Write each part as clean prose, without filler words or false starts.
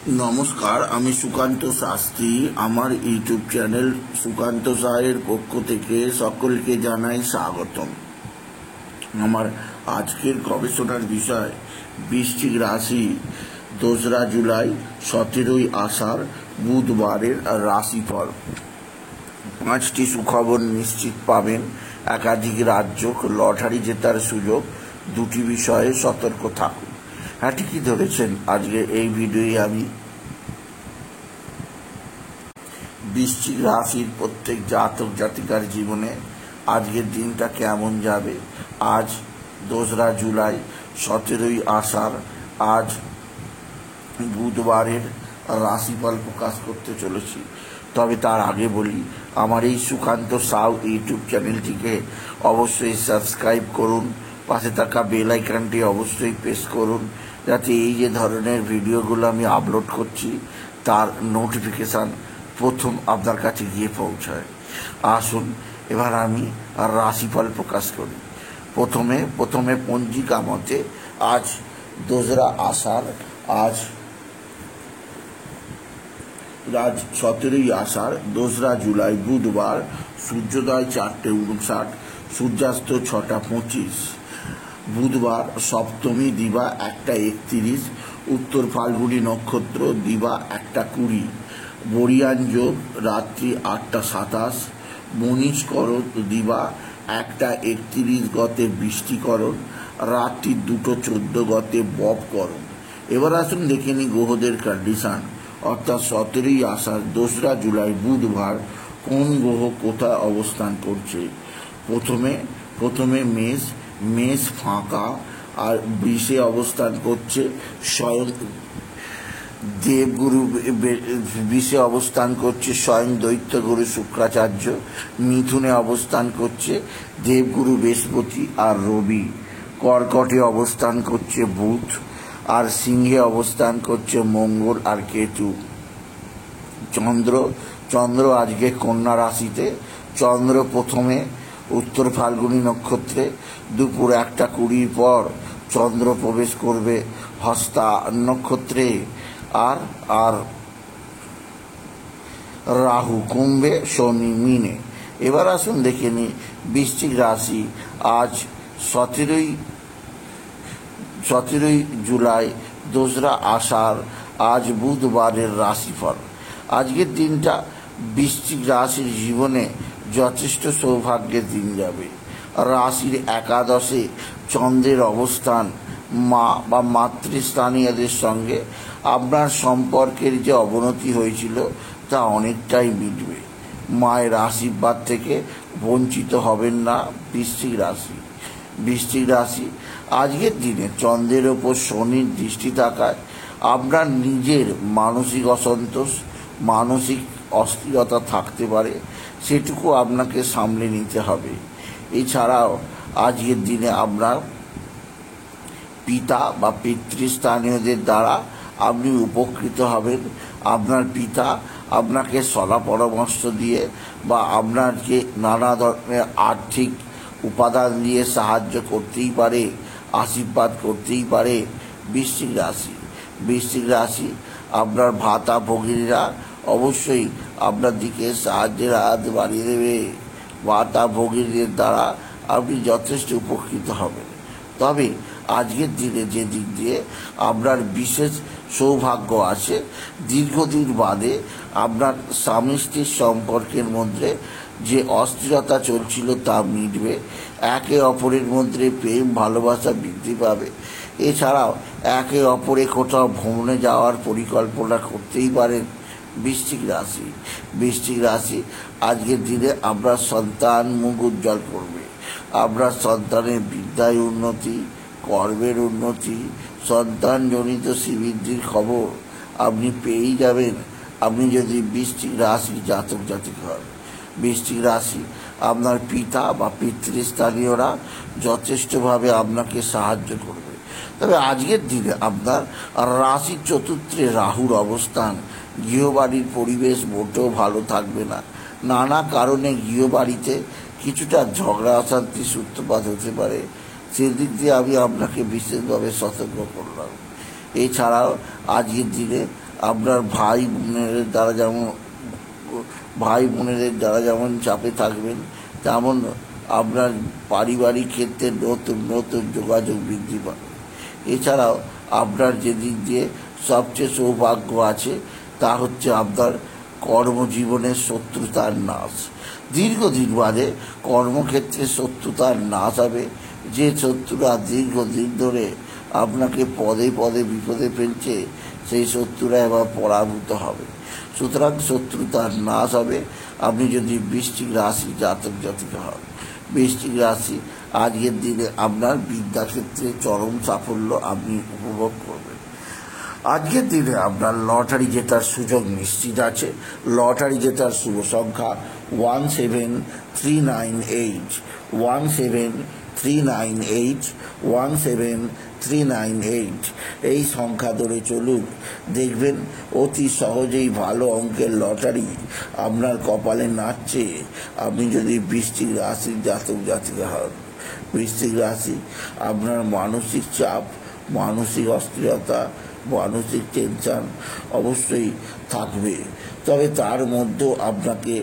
নমস্কার, আমি সুকান্ত শাস্ত্রী। আমার ইউটিউব চ্যানেল সুকান্ত সাহের পক্ষ থেকে সকলকে জানাই স্বাগতম। আমার আজকের গবেষণার বিষয় বৃশ্চিক রাশি 2রা জুলাই 17ই আষাঢ় বুধবারের রাশিফল। 5টি সুখবর নিশ্চিত পাবেন, একাধিক রাজ্য, লটারি জেতার সুযোগ, 2টি বিষয়ে সতর্ক থাকুন। হ্যাঁ, ঠিকই ধরেছেন। আজকে এই ভিডিওয়ে আমি বৃশ্চিক রাশির প্রত্যেক জাতক জাতিকার জীবনে আজকের দিনটা কেমন যাবে। আজ 2রা জুলাই 17ই আষাঢ়, আজ বুধবারের রাশিফল প্রকাশ করতে চলেছি। তবে তার আগে বলি, আমার এই সুকান্ত সাউ ইউটিউব চ্যানেলটিকে অবশ্যই সাবস্ক্রাইব করুন, পাশে থাকা বেল আইকনটি অবশ্যই প্রেস করুন, যাতে এই যে ধরনের ভিডিওগুলো আমি আপলোড করছি তার নোটিফিকেশান প্রথম আপনার কাছে গিয়ে পৌঁছায়। আসুন এবার আমি রাশিফল প্রকাশ করি। প্রথমে পঞ্জিকা মতে আজ 2রা আষাঢ়, আজ 17ই আষাঢ়, 2রা জুলাই বুধবার। সূর্যোদয় 4:59, সূর্যাস্ত 6:25। বুধবার সপ্তমী দিবা 1:31, উত্তর ফাল্গুনী নক্ষত্র দিবা 1:20, বরিয়ান যোগ রাত্রি 8:27, মনীষকরণ দিবা 1:31 গতে বৃষ্টিকরণ, রাত্রি 2:14 গতে ববকরণ। এবার আসুন দেখে নিই গ্রহদের কন্ডিশন, অর্থাৎ 17ই আষাঢ় 2রা জুলাই বুধবার কোন গ্রহ কোথায় অবস্থান করছে। প্রথমে মেষ ফাঁকা, আর বৃষে অবস্থান করছে স্বয়ং দেবগুরু, বৃষে অবস্থান করছে স্বয়ং দৈত্যগুরু শুক্রাচার্য, মিথুনে অবস্থান করছে দেবগুরু বৃহস্পতি আর রবি, কর্কটে অবস্থান করছে বুধ, আর সিংহে অবস্থান করছে মঙ্গল আর কেতু। চন্দ্র আজকে কন্যা রাশিতে। চন্দ্র প্রথমে উত্তর ফাল্গুনী নক্ষত্রে, দুপুর 1:20 পর চন্দ্র প্রবেশ করবে হস্তা নক্ষত্রে, আর রাহু কুম্ভে, শনি মীনে। এবার আসুন দেখে নিই বৃশ্চিক রাশি আজ 17ই জুলাই 2রা আষাঢ়, আজ বুধবারের রাশিফল। আজকের দিনটা বৃশ্চিক রাশির জীবনে যথেষ্ট সৌভাগ্যের দিন যাবে। রাশির একাদশে চন্দ্রের অবস্থান মা বা মাতৃস্থানীয়দের সঙ্গে আপনার সম্পর্কের যে অবনতি হয়েছিল তা অনেকটাই মিটবে। মায়ের আশীর্বাদ থেকে বঞ্চিত হবেন না বৃশ্চিক রাশি। আজকের দিনে চন্দ্রের ওপর শনির দৃষ্টি থাকায় আপনার নিজের মানসিক অসন্তোষ, মানসিক অস্থিরতা থাকতে পারে, সেটুকু আপনাকে সামলে নিতে হবে। এছাড়াও আজকের দিনে আপনার পিতা বা পিতৃস্থানীয়দের দ্বারা আপনি উপকৃত হবেন। আপনার পিতা আপনাকে সলা পরামর্শ দিয়ে বা আপনাকে নানা ধরনের আর্থিক উপাদান দিয়ে সাহায্য করতেই পারে, আশীর্বাদ করতেই পারে। বৃশ্চিক রাশি আপনার ভাতা ভগিনীরা অবশ্যই আপনার দিকে সাহায্যের হাত বাড়িয়ে দেবে। ভাতা ভগিনীদের দ্বারা আপনি যথেষ্ট উপকৃত হবেন। তবে আজকের দিনে যে দিক দিয়ে আপনার বিশেষ সৌভাগ্য আছে, দীর্ঘদিন বাদে আপনার স্বামী স্ত্রীর সম্পর্কের মধ্যে যে অস্থিরতা চলছিল তা মিটবে। একে অপরের মধ্যে প্রেম ভালোবাসা বৃদ্ধি পাবে। এছাড়াও একে অপরে কোথাও ভ্রমণে যাওয়ার পরিকল্পনা করতেই পারেন বৃশ্চিক রাশি। আজকের দিনে আপনার সন্তান মুখ উজ্জ্বল করবে। আপনার সন্তানের বিদ্যায় উন্নতি, কর্মের উন্নতি, সন্তানজনিত শ্রীবৃদ্ধির খবর আপনি পেয়েই যাবেন, আপনি যদি বৃশ্চিক রাশি জাতক জাতিক হন। বৃশ্চিক রাশি আপনার পিতা বা পিতৃস্থানীয়রা যথেষ্টভাবে আপনাকে সাহায্য করবে। তবে আজকের দিনে আপনার রাশির চতুর্থে রাহুর অবস্থান গৃহবাড়ির পরিবেশ মোটেও ভালো থাকবে না। নানা কারণে গৃহবাড়িতে কিছুটা ঝগড়া অশান্তি সূত্রপাত হতে পারে, সেদিক দিয়ে আমি আপনাকে বিশেষভাবে সতর্ক করলাম। এছাড়াও আজকের দিনে আপনার ভাই বোনেদের দ্বারা যেমন চাপে থাকবেন, তেমন আপনার পারিবারিক ক্ষেত্রে নতুন নতুন যোগাযোগ বৃদ্ধি পাবে। এছাড়াও আপনার যে দিক দিয়ে সবচেয়ে সৌভাগ্য আছে তা হচ্ছে আপনার কর্মজীবনের শত্রুতার নাশ। দীর্ঘদিন বাদে কর্মক্ষেত্রে শত্রুতার নাশ হবে। যে শত্রুরা দীর্ঘদিন ধরে আপনাকে পদে পদে বিপদে ফেলছে, সেই শত্রুরা এবার পরাভূত হবে। সুতরাং শত্রুতার নাশ হবে। আপনি যদি বৃশ্চিক রাশি জাতক জাতিকা হন, বৃশ্চিক রাশি আজকের দিনে আপনার বিদ্যাক্ষেত্রে চরম সাফল্য আপনি উপভোগ করবেন। আজকের দিনে আপনার লটারি জেতার সুযোগ নিশ্চিত আছে। লটারি জেতার শুভ সংখ্যা 17398, 17398, 17398। এই সংখ্যা ধরে চলুন, দেখবেন অতি সহজেই ভালো অঙ্কের লটারি আপনার কপালে নাচছে। আপনি যদি বৃশ্চিক রাশির জাতক জাতিকা হন, বৃশ্চিক রাশি আপনার মানসিক চাপ, মানসিক অস্থিরতা, মানসিক টেনশন অবশ্যই থাকবে, তবে তার মধ্যেও আপনাকে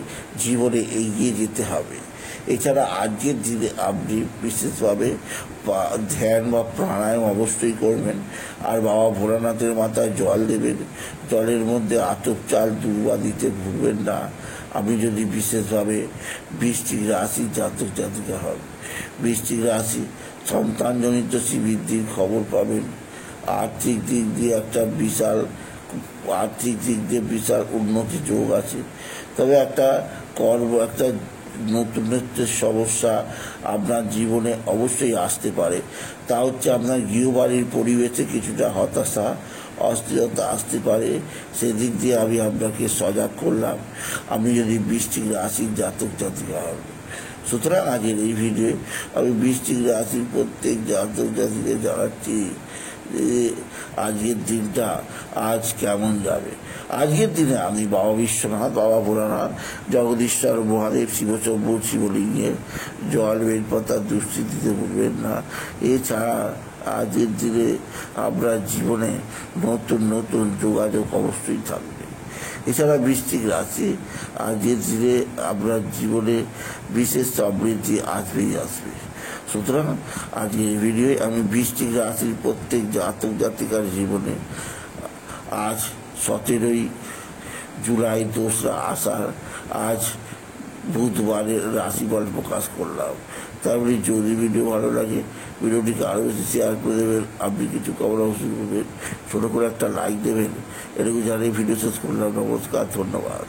জীবনে এগিয়ে যেতে হবে। এছাড়া আজকের দিনে আপনি বিশেষভাবে ধ্যান বা প্রাণায়াম অবশ্যই করবেন। আর বাবা ভোলানাথের মাথায় জল দেবেন। জলের মধ্যে আতপ চাল দুর্বা দিতে ভুলবেন না। আপনি যদি বিশেষভাবে বৃশ্চিক রাশি জাতক জাতিকা হন, বৃশ্চিক রাশি সন্তানজনিত শ্রীবৃদ্ধির খবর পাবেন। আর্থিক দিক দিয়ে বিশাল উন্নতি যোগ আছে। তবে একটা নতুনত্বের সমস্যা আপনার জীবনে অবশ্যই আসতে পারে। তা হচ্ছে আপনার গৃহবাড়ির পরিবেশে কিছুটা হতাশা, অস্থিরতা আসতে পারে। সেদিক দিয়ে আমি আপনাকে সজাগ করলাম, আপনি যদি বৃশ্চিক রাশির জাতক জাতিকা হন। সুতরাং আজকের এই ভিডিও আমি বৃশ্চিক রাশির প্রত্যেক জাতক জাতিকে জানাচ্ছি আজকের দিনটা আজ কেমন যাবে। আজকের দিনে আমি বাবা বিশ্বনাথ, বাবা ভোলানাথ, জগদীশ্বর মহাদেব, শিবচম্ব, শিবলিঙ্গের জল বেলপাতা দুষ্টি দিতে ভুলবেন না। এছাড়া আজকের দিনে আপনার জীবনে নতুন নতুন যোগাযোগ অবশ্যই থাকবে। এছাড়া বৃশ্চিক রাশি আজকের দিনে আপনার জীবনে বিশেষ সমৃদ্ধি আসবেই আসবে। সুতরাং আজকে এই ভিডিওয়ে আমি বৃশ্চিক রাশির প্রত্যেক জাতক জাতিকার জীবনে আজ 17 জুলাই 2রা আষাঢ় আজ বুধবারের রাশিফল প্রকাশ করলাম। তারপরে যদি ভিডিও ভালো লাগে ভিডিওটিকে আরও বেশি শেয়ার করে দেবেন। আপনি কিছু খবর অবশ্যই করবেন, ছোটো করে একটা লাইক দেবেন। এটুকু জানিয়ে ভিডিও শেষ করলাম। নমস্কার, ধন্যবাদ।